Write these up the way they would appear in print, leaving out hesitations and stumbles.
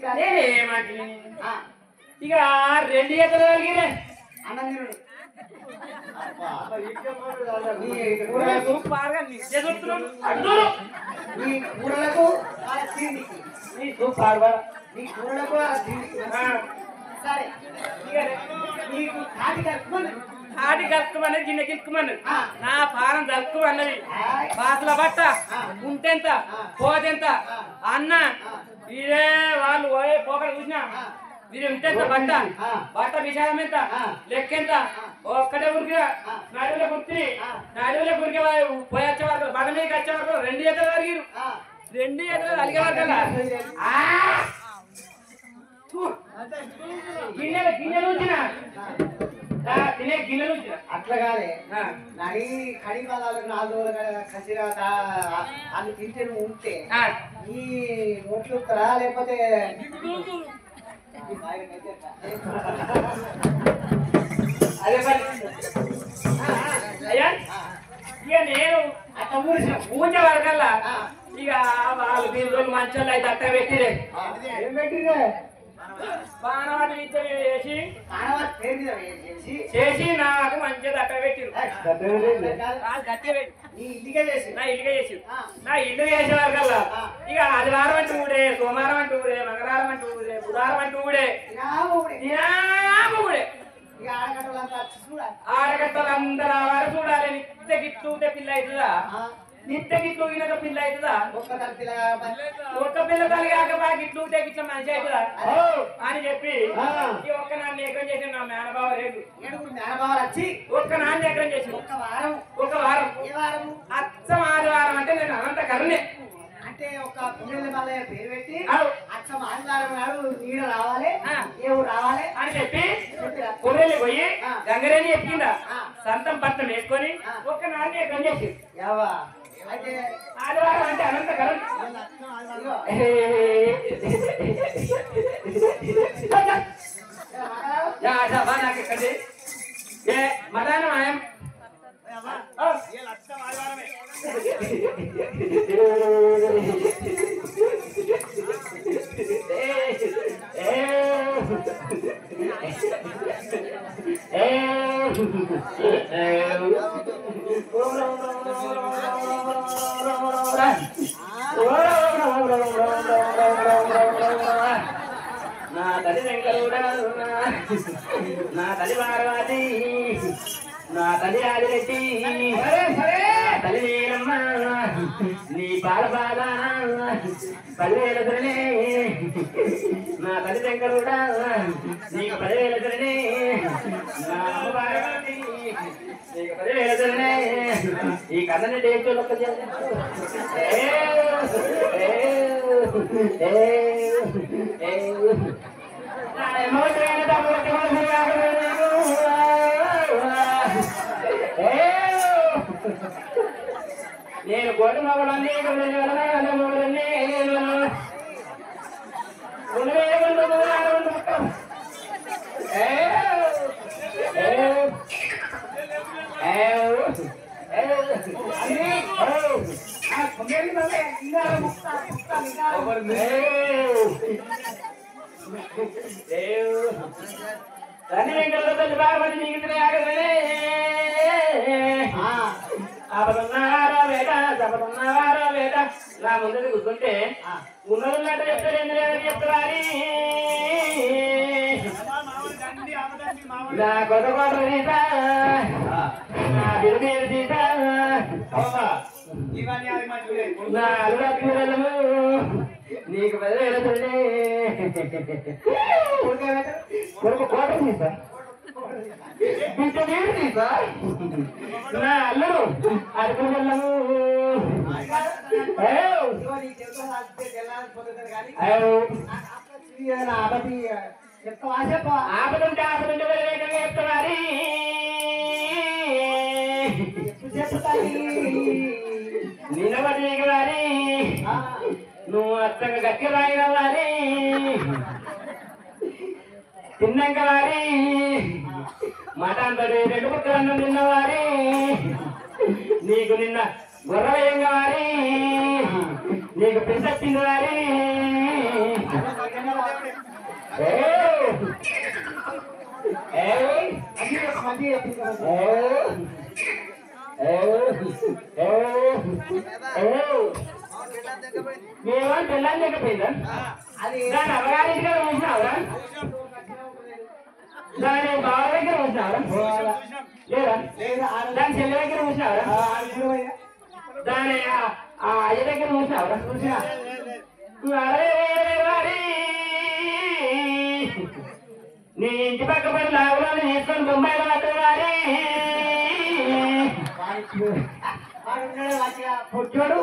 నేనేమంటే ఇక 2 ఈతలు కలిగిరే అన్నం నీ కూరలకు నీ కూరలకు సరే నీకు ఆటి కలుపుకోమన్నది గిన్నె కిలుక్కుమన్నది నా పారం కలుపుకోమన్నది బాసల బట్ట ఉంటెంత పోతెంత అన్న ఇదే వాళ్ళు పోకడ చూసినా ఇది ఉంటెంత బట్ట బట్ట విషయం ఎంత లెక్కెంత ఒక్కటే ఉరికి నడువులే గుర్తి నడువులే గురికి పోయి వచ్చే వరకు బండ మీదకి వచ్చే వరకు 2 ఈతలు కలిగిరు 2 ఈతలు కలిగే వరకు గిన్నెలు గిన్నెలు తినే గిన్నెలు అట్లా కాదే నడి కడి పదాలకు 4 రోజులు కసిరా అది తింటే నువ్వు ఉంటే ఈ నోట్లు లేకపోతే అదే పని అయ్యా ఇక నేను అట్లా పూజ వరకల్లా ఇక వాళ్ళు 2 రోజులు మంచోళ్ళు అయితే అట్ట పెట్టిరే ఏం పెట్టిరే బాణవాటి చేసి నాకు మంచిగా దట్ట పెట్టిరు నా ఇల్లుగా చేసి నా ఇల్లు చేసేవారు కల్లా ఇక ఆదివారం అంటే ఊడే సోమవారం అంటే ఊడే మంగళవారం అంటే ఊడే బుధవారం అంటే ఊడే ఊడే ఆడగట్టలందరూ వారు చూడాలి నిత్య గిట్లుంటే పిల్ల అవుతుందా నిత్య గిట్లు ఈయనక పిల్ల అవుతుందా ఒక్క పిల్ల తల్లి కాక బాగా గిట్లు ఉంటే గిట్ల మంచి అవుతుందా అని చెప్పి ఒక్క నాన్న ఎకరం చేసి నా మేనబావ రేపు ఒక్క నాన్న ఎకరం చేసి ఒక వారం అచ్చం ఆదివారం అంటే నేను అనంత కరుణే అంటే ఒక పుణ్యుల మల్లయ్య పేరు పెట్టి అచ్చం ఆదివారం నాడు నీడ రావాలి ఏవు రావాలి అని చెప్పి కొర్రెల్లి పోయి గంగరేని ఎక్కిందా సంతం పట్టణం వేసుకొని ఒక్క నాన్న ఎకరం చేసి ఆదివారం అంటే అనంత కరుణ నాకు ఎక్కడి ఏ మదానం ఆయన నా తల్లి వెంకరుడా నా తల్లి పార్వతి నా తల్లి ఆదిరెడ్డి తల్లి నీలమ్మ నీ పాలబాల 10,000 ధరనే నా తల్లి వెంకరుడా నీకు 10,000 ధరనే నా అమ్మ పార్వతి నీకు 10,000 ధరనే ఈ కథని డేట్ ఒక్క నేను కోటి మొగలన్నీ మొగలన్నీ తల్లి వెంకట తల్లి పార్వతి నీకు ఆపదన్నారా వేట తపదన్నారా వేట నా ముందు కూర్చుంటే ఉన్నదన్నట్టు చెప్తారు ఎందుకు లేదని చెప్తారు నా కొత్త కోట సీత నా బిరుమేరు సీత నా అలురత్నము నీకు 10,000 కొడుకు కోట సీత నా అల్లుడు అడుగులు వెళ్ళము ఆపదంటే ఆపదంటే వ్యతిరేకంగా చెప్తున్నారు నిలబడి వారి నువ్వు అత్తగా గట్టి రాయిన వారి తిన్నాక వారి మటంతటి 2 ముక్కలు తిన్నవారి నీకు నిన్న గొర్రెయంగా వారి నీకు పెంచొచ్చింది వారి లేకపోయిందా అది దాని అమ్మగారి ఇంటికి ఉంచినావురా దాని బావ దగ్గర ఉంచినావురా లేదా దాని చెల్లి దగ్గర ఉంచినావురా దాని అయ్య దగ్గర ఉంచినావురా చూసినా నీ ఇంటి పక్క పడి లాభాలు తీసుకొని బొమ్మాయిలో పట్టవారి పుట్టోడు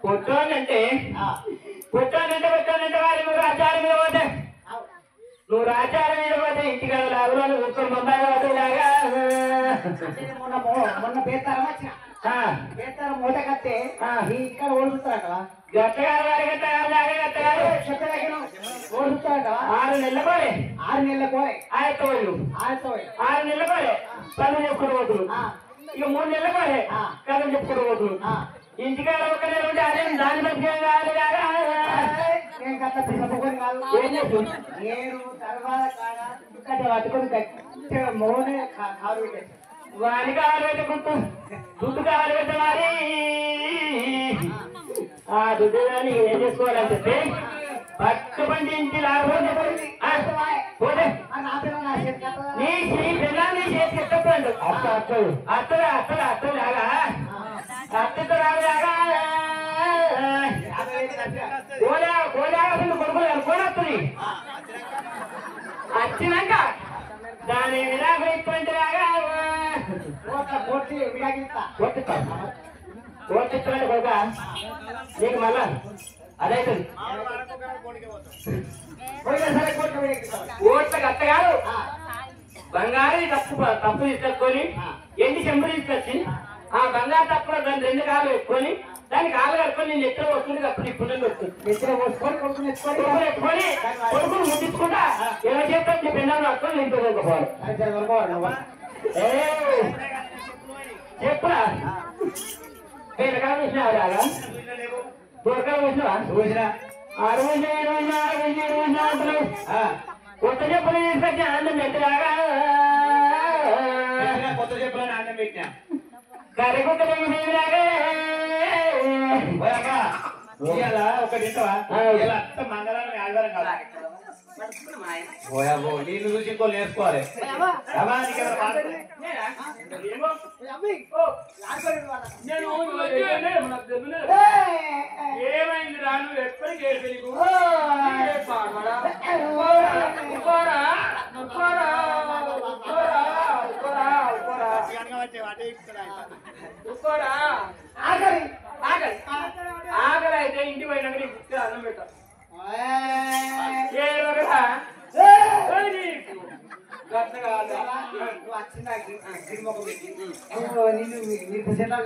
పుట్టోనంటే వారి నువ్వు రాచారం మీద పోతే నువ్వు రాచారం మీద పోతే ఇంటికాడ లాభాలు తీసుకొని బొమ్మాయిలో పట్టేలాగా మొన్న పేతారం వచ్చిన పేతారం మూట కట్టే ఇక్కడ ఓడుతారా కదా గట్టగారు వారి గట్టగారు ఓడుతారా 6 నెలల కోరే 6 నెలల కోరే ఆయతోళ్ళు 6 నెలల కోరే పనులు చెప్పుకుంటూ పోతులు ఇక 3 నెలల కోరే కథలు చెప్పుకుంటూ పోతులు ఇంటికాడ ఒక నెల ఉంటే అదే దాని మధ్య నేను గట్ల పిల్లకొని కాదు ఏం చేస్తుంది నేను తర్వాత కాడ ఇక్కడ పట్టుకొని గట్టిగా మోనే కారు పెట్టేస్తాను వారి కాలు పెట్టుకుంటూ దుడ్డు కాలు పెట్టవాలి ఆ దుడ్డు కానీ ఏం చేసుకోవాలని చెప్పి పట్టుబండి ఇంటి లాభం పోతే నీ పిల్లల్ని చేసి ఎత్తపోయిండు అత్తలు లాగా అత్తతో రాగా కోలాడుతుంది కొడుకులు కోలొస్తుంది వచ్చినాక దాని విడాకులు ఇటువంటి లాగా ఓటిస్తాడు కొడుక నీకు మళ్ళా అదైతుంది ఓట్లకు అత్తగారు బంగారు తప్పు తీసుకొని ఎండి చెంబులు తీసుకొచ్చి ఆ బంగారు తప్పులో దాని 2 కాళ్ళు పెట్టుకొని దాని కాళ్ళు కట్టుకొని నేను ఎక్కడ వస్తుంది అప్పుడు ఇప్పుడు వస్తుంది కొడుకుని ముట్టించుకుంటా ఎలా చేస్తాను నీ పిల్లలు అక్కడ ఇంకోవాలి చెప్పురా నేను కాదు చూసినావు రాగా దూరకాలు చూసినావా చూసినా 60 కొత్త చెప్పులు తీసుకొచ్చి ఆనందం పెట్టిలాగా కొత్త చెప్పులని ఆనందం పెట్టినా కర్రీ కొత్త లాగా ఒకటి మంగళవారం ఆదివారం కాదు నీళ్ళు చూసి ఇంకో నేర్చుకోవాలి ఏమైంది రాను ఎప్పటికీ ఆకలి అయితే ఇంటి పోయినాక నీకు అన్నం పెట్టాలి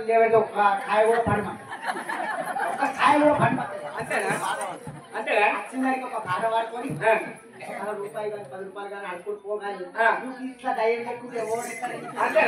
లేవైతే ఒక కాయ కూడా పడమా ఒక కాయ కూడా పడమా అంతేనా అంతేగా వచ్చిందానికి ఒక పాట పాడుకొని రూపాయి కానీ 10 రూపాయలు కానీ అనుకుని పోగాలి ఇట్లా ధైర్యం లేకుంటే అంతేనా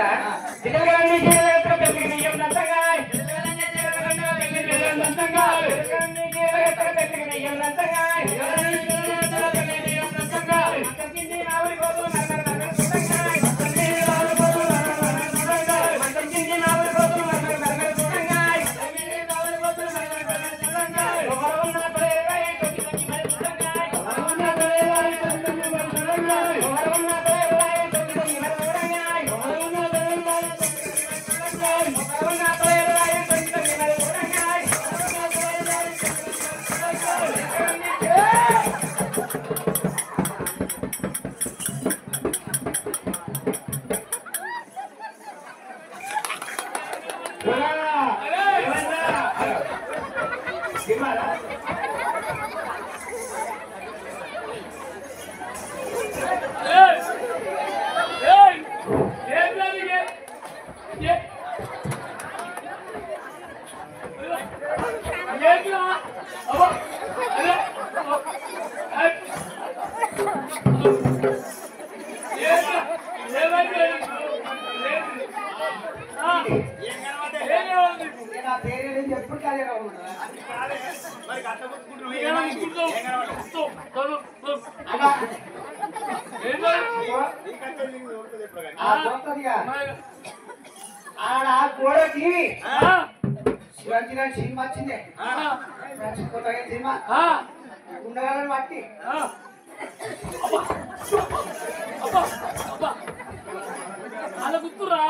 ఆడ గోడ టీవీ శివాజీ గారి సినిమా వచ్చిందే కొత్తగా సినిమా ఉండగాలని బట్టి అలా గుర్తురా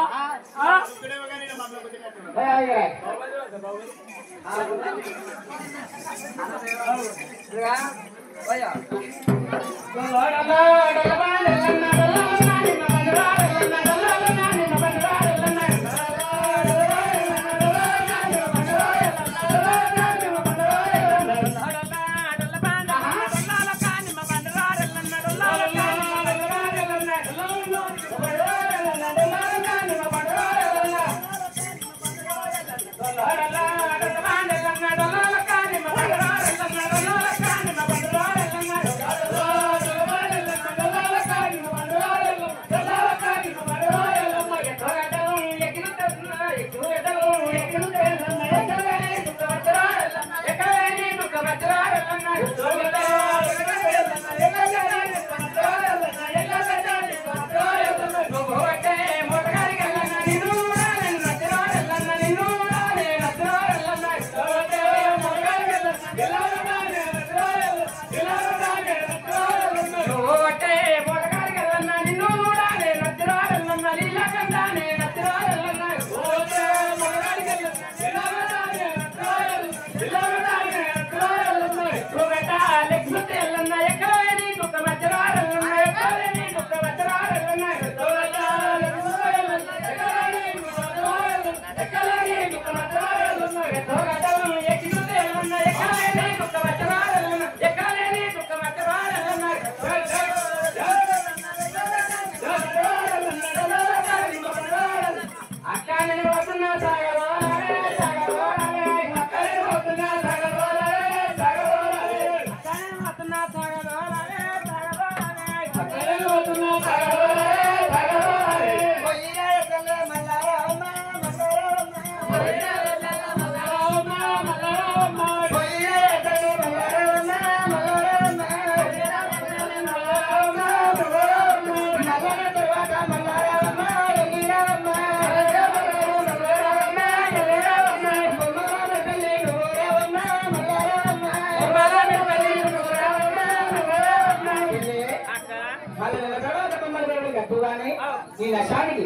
ఈ నశానికి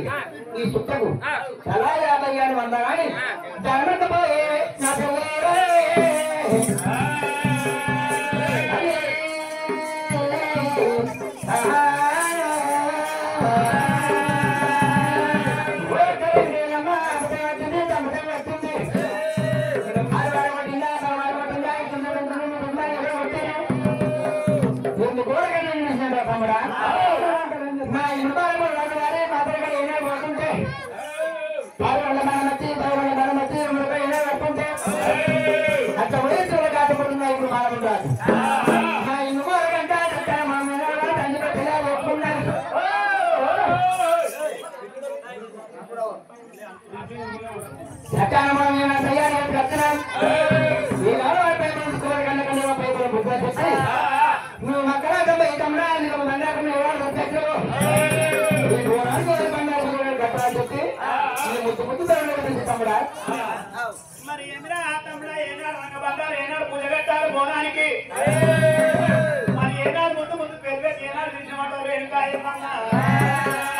ఈ సుట్టకు చాలా యాభయ్యాన్ని వంద కానీ ధర్మకపోయే మరి ఏమిరా తమ్ముడా ఏనాడు రంగబంధాలు ఏనాడు పూజ పెట్టాలి బోనానికి మరి ఏనాడు ముందు పెద్ద ఏనాడు తీసినమాట ఇంకా ఏమన్నా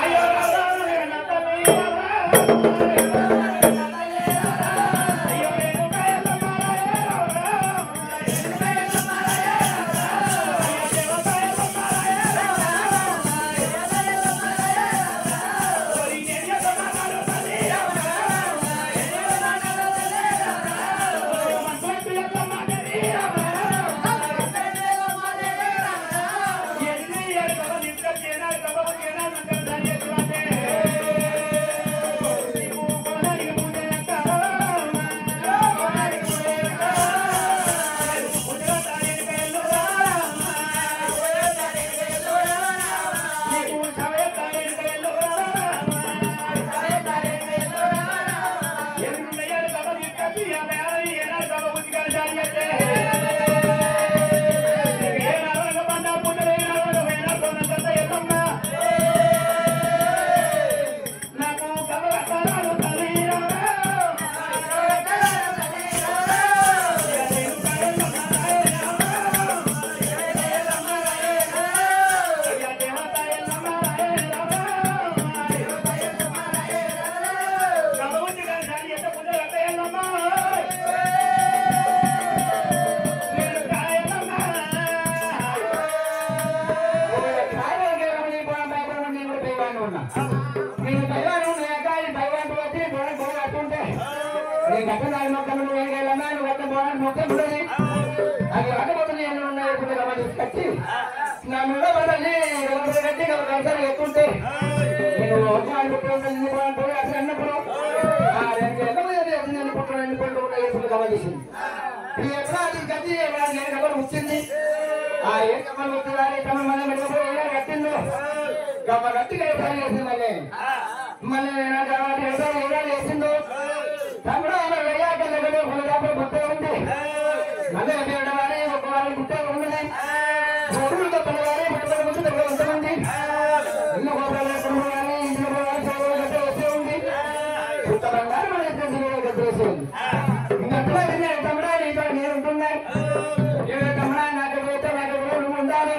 అయ్యో నా మీద పడాలి గట్టి కలిసారి ఎత్తుంటే నేను అనుకుంటే అసలు అన్నప్పుడు గమనించింది ఇది ఎక్కడ అది గట్టి ఎవరు వచ్చింది ఆ ఏ కమ్మలు వచ్చిందని తమ మన మెడపోయి కట్టిందో గమ్మ గట్టిగా వ్యవసాయం చేసింది మళ్ళీ వ్యవసాయం ఎలా చేసిందో తమ్ముడు వెయ్యాకల్లో గుట్ట ఉంది మళ్ళీ వారి ఒక వారి గుట్ట ఉన్నది గొడుగులతో పడగానే ముట్టలు ముందు దగ్గర ఉంటమంది ఇల్లు గోపాలు కానీ ఇంట్లో గట్ట వస్తూ ఉంది గుట్ట బంగారు మన గట్ట వస్తూ ఉంది ఇంకట్లా తమ్ముడా నీతో నేను ఉంటున్నా తమ్ముడా నాకు పోతే నాకు ఉండాలి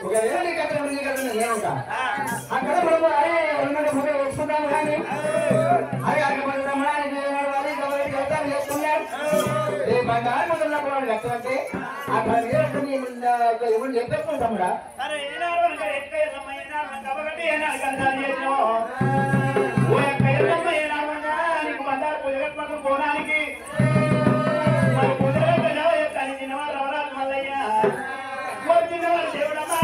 ఒక ఏడు గట్ట నేను ఉంటా అక్కడ మనం అదే ఉన్నది ముఖ వేసుకుంటాము కానీ అది అక్కడ తమ్ముడానికి గతాలు చేస్తున్నాడు ఏ బంగారు ఉన్నప్పుడు లెక్కలంటే అక్కడ ఎవరు చెప్పేస్తాం తమ్ముడా పోవడానికి చిన్నవాళ్ళు రవరాజు మల్లయ్య చిన్నవాళ్ళు దేవుడమ్మా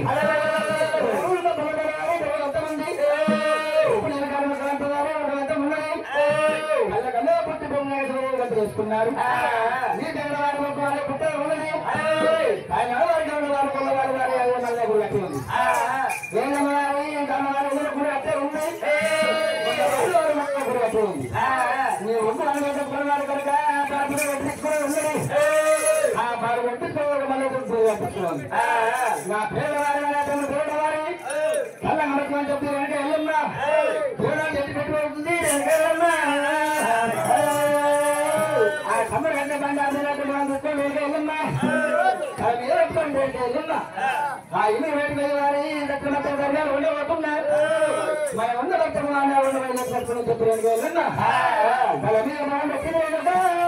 అలా చేసుకున్నారు నీ దగ్గర వారి వారి పుట్ట ఉన్నది ఆయన వారి కొల్లవారి వారి మళ్ళీ కూడా అట్టే ఉంది వేణవారి కమ్మవారి కూడా అట్టే ఉంది కూడా అట్టే ఉంది నీ ఒంటి అనుభవం కొన్నవారు కనుక పాపలు పెట్టించుకుని ఉన్నది ఆ పాలు పెట్టించుకోవాలి మళ్ళీ పెట్టించుకోవాలి నా పేదవారి పేదవారి కళ్ళ నమ్మకం చెప్పి వెనక వెళ్ళమ్మా పూర్ణాలు చెప్పి పెట్టుకుంటుంది ఆ కమ్మడి గంట బండి మనం చూసుకొని వెళ్ళమ్మా అది ఏడుకోండి వెళ్ళమ్మా ఆ ఇల్లు వేడి వారి దక్షిణ వర్గాలు ఉండబోతున్నారు మన వంద లక్షలు చెప్పి వెళ్ళమ్మా మీద మనం